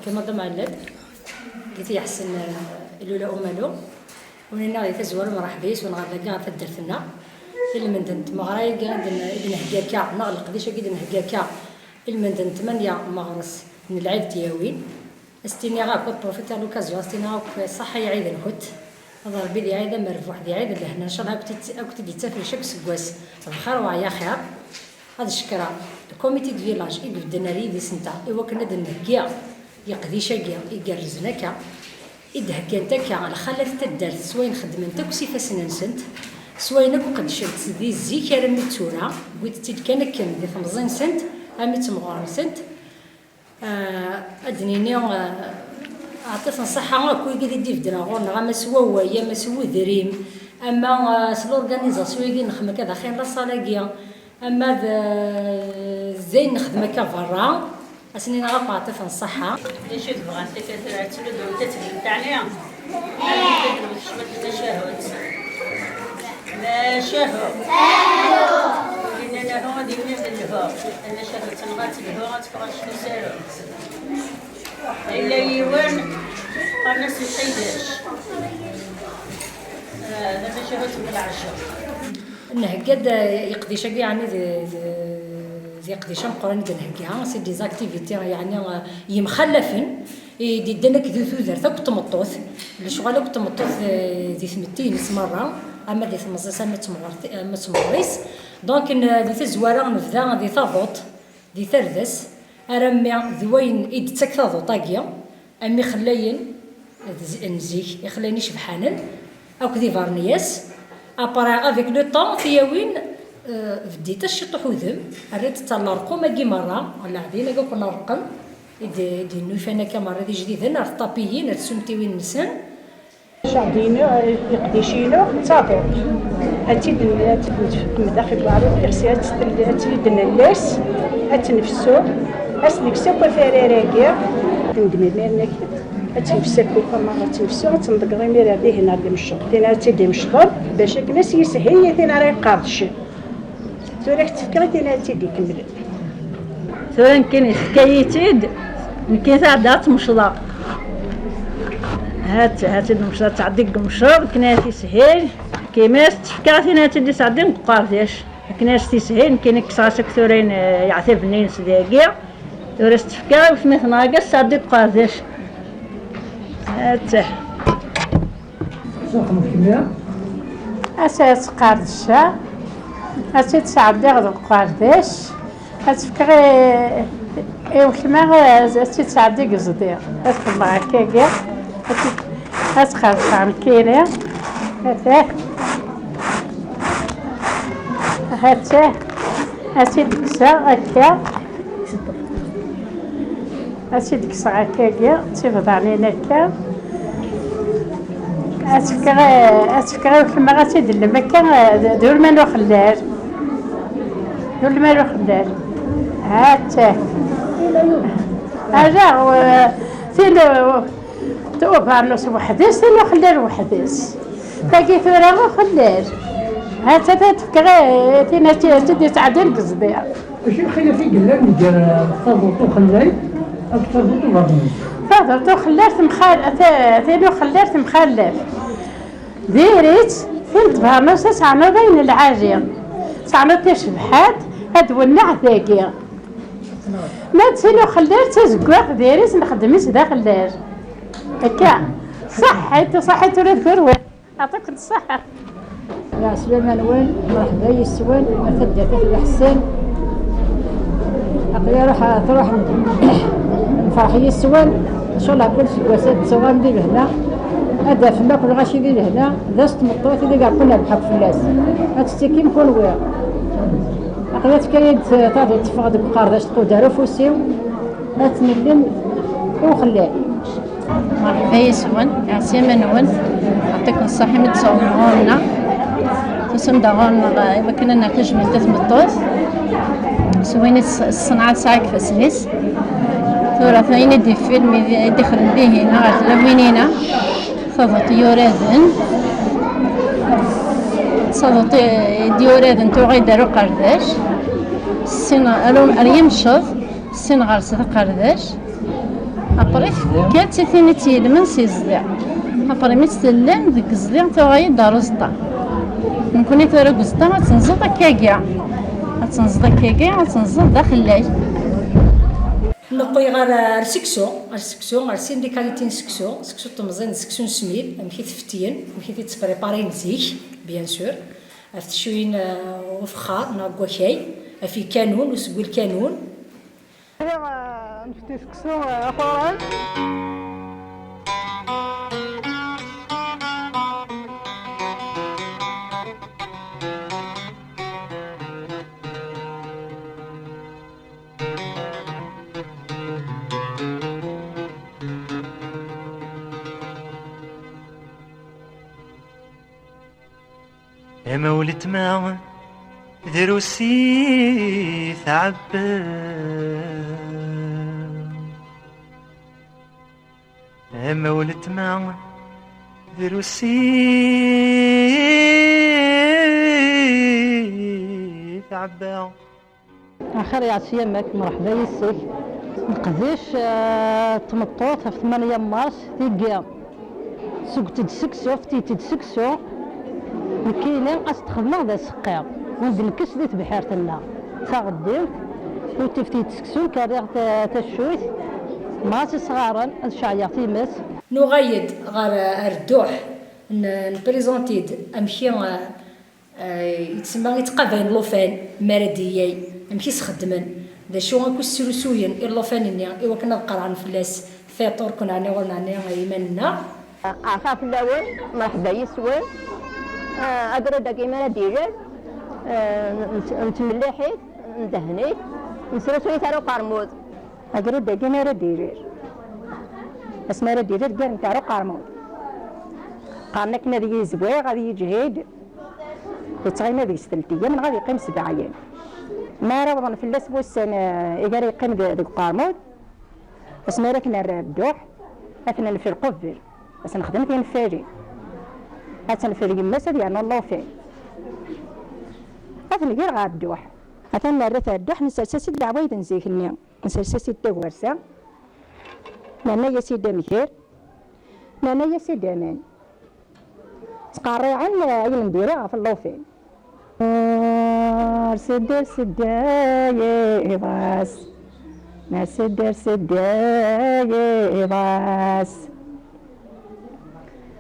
كما ضم علب قلت يحسن الأولى أمالو ونينا غير تزوال مرحبيس ونغادر كاع فدرتنا المندنت مغراي كاع نهكاكا نغلق ديشا كي نهكاكا المندنت 8 مغرس من العيد دياوين استيني غاك بروفيت على لوكازيون استيني غاك صحه يعيد الهوت هذا ربي دي عيد مرفوح دي عيد لهنا ان شاء الله كنت تسافر شك سكواس الخير وعيا خير هذا الشكرا الكوميتي دو فيلاج اللي بدنا لي دي سنتا ايوا كنا دنهكيا يقضي شاكيا يقرزناكا إدهكانتك على خلات تدارت سواين خدمنتك وسيفاس ننسنت سواين قد شلت ذي الزيكا رمي تورا قلت تيد كان كم ذي 50 سنت أمي تمغار سنت أدنيني عطيت نصحة كوي قد يدي فدنا غورنا غا ما سوا ويا ما سوا ذريم أما سلورغانيزاسيون يجي نخدم كذا خير لا صالاكيا أما زين نخدم كفرا أسنين غاق عطيت نصحة ليش تبغى أنت كثر تولد وتتكلم تعنيها؟ أنا كثر وتشمت تشهد لا شهد لأن أنا هو دي من الهواء أنا شهد تنغات الهواء تفرش نسالو إلا يوان قناص الحيداش هذا شهد بالعشاء نهكاد يقضي شقي يعني زي قديشان قراني دنهكيها سي دي زاكتيفيتي يعني يمخلفن يدينا كذو ثوذر ثاك تمطوث الشغل كنت تمطوث ذي 200 مرة اما ذي 15 ما تمغريس دونك ذي تزوارا نفذا ذي ثابوط ذي ثردس ارمي ذوين ايد تكثاضو طاقيا امي خلاين نزيك يخليني شبحانن او كذي فارنياس ابارا افيك لو طون ثياوين بديت الشطح وذم ريت تلارقو ماكي مرة ولا عدينا كاع كنا رقم دي نوفانا كمرة دي جديدة نار طابيين نار سمتيوين نسان شادينو يقديشينو صافي أتيد مداخل بعض الكرسيات أتيد الناس أتنفسو أسلكسو كفريراكيا ندمير ناكي أتنفسكو كما أتنفسو أتنضق غير هذه هنا اللي مشط تينا تيدي مشطر باش الناس يسهي تينا راه يقارش ثورة تفكري تينا تيدي كمل ثورة كاين سكايتيد كاين تعدات مشطر هات المشروع تعديك مشروع كناتي سهيل كيما تفكرتي ناتي تعدين قارداش كناش تسهيل كاين كساس كثرين يعثب نينس داكيا ورس تفكر وسميت ناقص تعديك قارداش هات اساس قاردشا اسيت تعدي غد قارداش تفكري ايوا كما اسيت تعدي قصدير اسكن معاك كاع أسخر عن كيرة هاتا أسيد كسا هكا أسيد كسا هكا تفض علينا هكا أتفكر كما غتيد المكة دور مالو خلال هاتا أجا ثيلو توبها نص وحدس ثاني خلال وحدس تاكي ثورة خلال هاتا تفكري تينا تدي تعديل قصدير واش الخير في قلال ندير فضلتو خلال أو فضلتو برنامج فضلتو خلال مخالف ثاني خلال مخلف ديريت فين تبهرنوس تسعنا بين العاجين تسعنا تشبحات هاد ولع ذاكي ما تسينو خلال تزكواخ ديريت نخدميش دا خلال هكا صحيت ولا تقول يعطيك الصحة يا سليمان وين مرحبا يسوان مثدة الحسين أقول راح تروح نفرح يسوان إن شاء الله كل سواسات سوان دير هنا هذا فما كل غاشي دير هنا دازت مطوط اللي قاع كنا بحق فلاس هتستكي نكون ويا أقول تكاين تاضي تفقد بقارداش تقود دارو فوسيو هتنلم وخلاه مرحبا يسوان عسيمة نون يعطيكم الصحة متصورنا تسمى داغون ما كنا ناقش من ثلاث مطوط سوينا الصناعة سايك فاسنس ثورة ثاني دي فيلم يدخل به هنا غتلوينينا فضط يورادن صدط ديورادن توغي دارو قرداش السن ألوم أريم شوف السن غارسة قرداش ابري كانت ثاني تيلمن سي زديع ابري مي تسلم ديك الزديع تغايد دار زطا نكوني ترى زطا تنزل كاكيا تنزل كاكيا تنزل داخل لاي نقوي غير سكسو سينديكاليتين سكسو تمزين سكسو نسميل مكي تفتين مكي تتبريباري نزيك بيان سور افتشوين وفخار ناقوا شاي في كانون وسقوا الكانون نفتي سكسو اخوان يا ولت ما ذروسي ثعبان يا ولت ما ذروسي ثعبان آخر يا سيامك مرحبا يسك نقديش تمطوط في 8 مارس تيقيا سوق تدسكسو فتي تدسكسو الكيلين قاس تخدمو ذا سقيا وندلكس ديت بحيرتنا تاغديوت وتفتي تسكسو كاريغ تشويت ماسي صغارا الشعيا تيمس نغيد غير الردوح نبريزونتيد امشي يتسمى يتقابل لوفان مرديي امشي سخدمن ذا شو غنكون سلسويا اللوفانينيا ايوا كنا نقرا فلاس فيطور كنا نولنا يمنا عفاف الاول مرحبا يسوي أقرأ دقيمة ديجل نتملحيت ندهنيت نسرسوي تارو قرمود أقرأ دقيمة ديجل اسمها ديجل قال تارو قرمود قارنك نادي زوي غادي يجهد يتغينا ذي ستلتية من غادي يقيم 7 أيام ما راه في الأسبوع السنة إذا يقيم ذي قرمود اسمها كنا الردوح أثناء في القفل بس نخدم فين الفاجي هاتن في اليمسة ديالنا الله فين هاتن غير غادوح هاتن نرث الدوح نسلسل الدعوة نزيك النيا نسلسل الدورسة نانا يا سيدي مكير نانا يا سيدي مان تقاري عن ينديرها في الله فين سدر سداي باس ما سدر سداي باس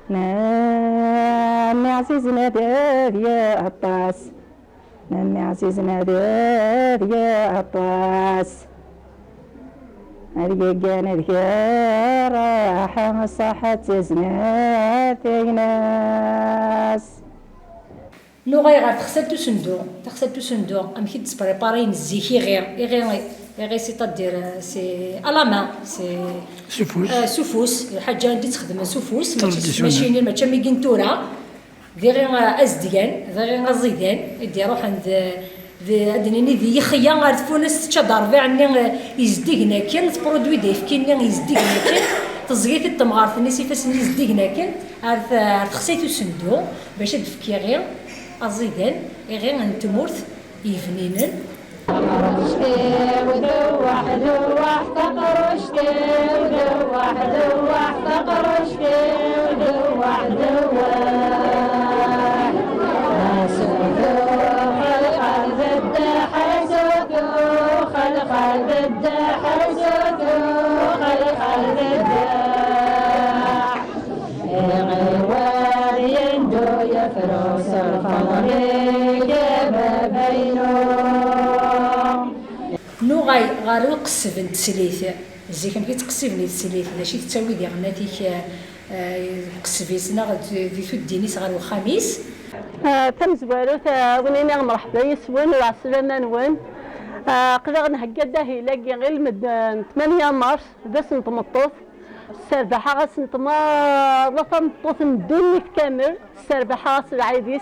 نامي عزيزنا دار يا عطاس نامي عزيزنا دار يا عطاس الرجال الخير راحة مصحة زنات ناس نغير تغسل صندوق امشي تبريباري نزيكي غير سيتادير سي الاما سي سوفوس الحاجه اللي تخدم سوفوس ماشي ماشي ميكنتورا غير ازديان غير زيدان يديروح عند ادنيني ذي خيا غارفونس تشدار في عني يزديقنا كان برودوي ديف كاين يزديقنا كان تزغيت التمغار في الناس فاس يزديقنا كان عرف تخسيتو صندوق باش تفكي غير ازيدان غير نتمورت يفنينن ودوح دوح تقرشتي ودوح دوح تقرشتي ودوح دوح خلق البد حزوكو خلق البد حزوكو خلق البد غيوار يندو يفرس الخمر جاب بينو نوغاي غارو قصفن تسليث زي كان كيتقصفني تسليث ماشي تساوي ديال ناتيك قصفيتنا في تديني صغار الخميس تم زوالو ونينا مرحبا يسون العسلامة نوان قدر نهكا داهي لاقي غير المد 8 مارس باش نتمطوط السربحة غاس نتمار تمطوط ندوني كامل السربحة غاس العيديس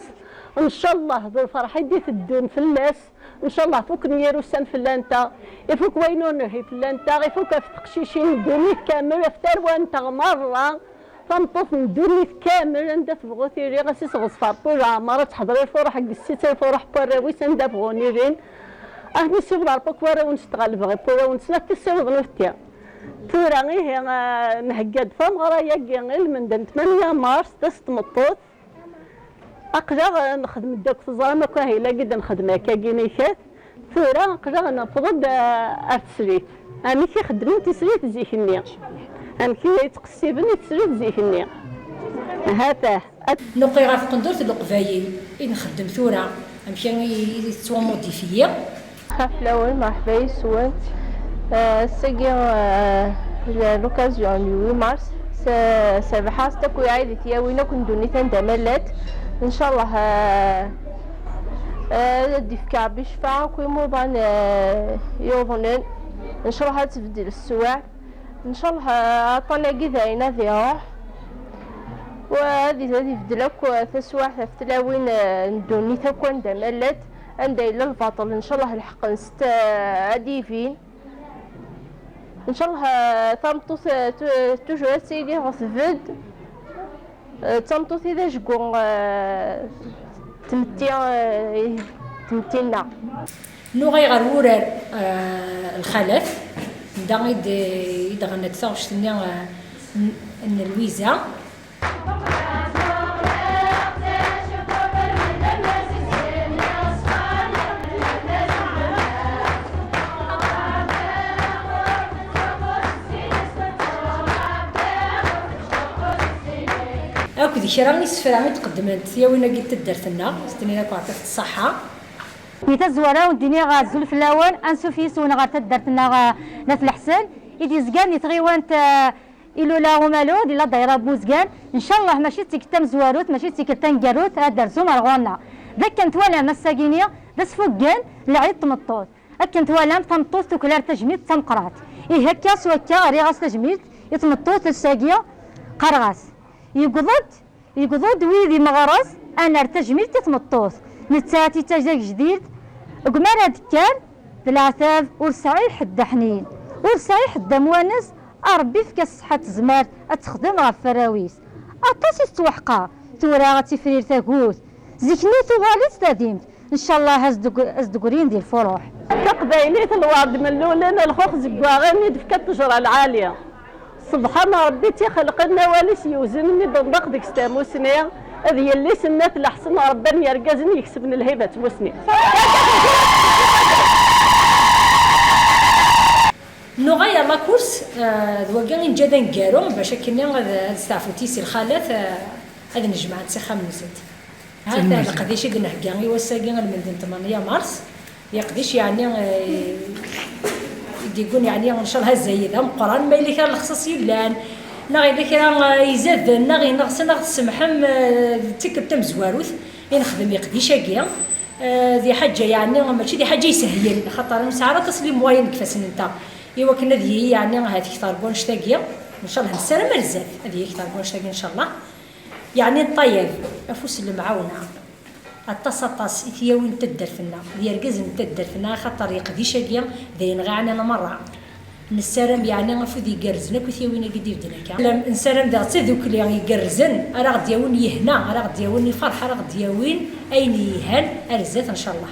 ان شاء الله بالفرحة دي تدون في الناس ان شاء الله فوك نيرو سان فلانتا يفوك وينو نهي فلانتا يفوك في تقشيشين ندوني كامل يفتر وانت مرة تنطف ندوني كامل عند تبغو تيري غاسي صغصفار طول عمرة تحضري الفرح حق السيتا الفرح باراويس عند تبغو نيرين اهني سيغ ضربك ورا ونشتغل بغي بورا ونسنا تسيغ ضنوفتيا ثورة غيه نهجد فمغرا يجي المندن 8 مارس تستمطوط أقدر نخدم داك في الظلمة كاهي قد نخدم كاكينيكات ثورة أقدر نفضل أرتسريت أنا كي خدمت تسريت زيكني أنا كي تقسيبني تسريت زيكني هذا نقي غاف قندورة القبايل نخدم ثورة أمشي يتسوى موديفية الأول مرحبا يسوان ساقي لوكازيون لو 8 مارس سربحا ستاكو عايدة تياوينا كندوني تندملت إن شاء الله ديفكا بشفاعة كوي موبان يوضنن إن شاء الله تبدل السواع إن شاء الله أطلع قذاينا ذيها وهذه بدلك تسواع تفتلاوين ندوني تاكو ندملت عندي إلى الباطل إن شاء الله الحق نست عديفين إن شاء الله تمطوث توجو سيدي غصفد تمطوث إذا جقو تمتينا نوغي غرورر الخلف دا يدغن تساوش تنيا الويزا أكو ذي شرا نسفر عمي تقدمت يا وين قلت الدرتنا استنينا كوعطيت الصحة ميتا زوارا والدنيا غازول في الأول أنسو في سونا غارت الدرتنا ناس الحسن إذا زقان يتغيوانت إلو لا ومالو دي لا دايرة بوزقان إن شاء الله ماشي تيكتم زواروت ماشي تيكتم جاروت هاد درسو مرغونا ذاك كنت ولا مساكينيا بس فوقان العيد تمطوط كنت ولا تمطوط وكلار تجميد تمقرات إيه هكا سوكا ريغاس تجميد يتمطوط الساقية قرغاس يقضد ويدي مغرز انا ارتجميل تتمطوط نتاتي تاجاك جديد قمار هاد كان ثلاثة ورسعي حد حنين ورسعي حد موانس ربي فيك الصحة زمار اتخدم غف فراويس اطاسي توحقا ثورا غتفرير تاكوت زيكني ثوغالي تستديمت ان شاء الله ازدقرين ديال الفروح تقبايليت الوارد من الاولين الخوخ زكواغاني دفكا التجرة العالية سبحان ربي تيخلقنا واليس يوزنني بنبق ديك ستاموسني هذه اللي سنات الحسن رباني يرقزني يكسبني الهبة تموسني نغير لاكورس ذوقا نجادا نكارو باش كنا نستعفو تيسي الخالات هذا نجمع نسخة من زيت هذا القديش يدنا حكاغي وساقي المدينة 8 مارس يقديش يعني يقول يعني ان شاء الله هالزايد هم قران ما اللي كان الخصص يلان ناغي اللي كان يزاد ناغي نغسل السمحم تكب تم زواروث ينخدم يقديش هكيا ذي حاجه يعني ماشي ذي حاجه يسهل خاطر مسعره تسليم موين كفاس انت ايوا كنا ذي يعني هذيك طالبون شتاقيه ان شاء الله السنه ما بزاف هذيك طالبون شتاقيه ان شاء الله يعني الطيب افوس المعاونه التصطاس إثيوين تدر فينا يرجز تدر فينا خاطر يقديش هكيا ذي نغاعنا مرة نسالم يعني غفودي يقرزنا كثيوين قد يبدلك لما نسالم ذا تذوك اللي يقرزن أنا غد ياون يهنا أنا غد ياون يفرح أنا غد ياون أين يهان أرزات إن شاء الله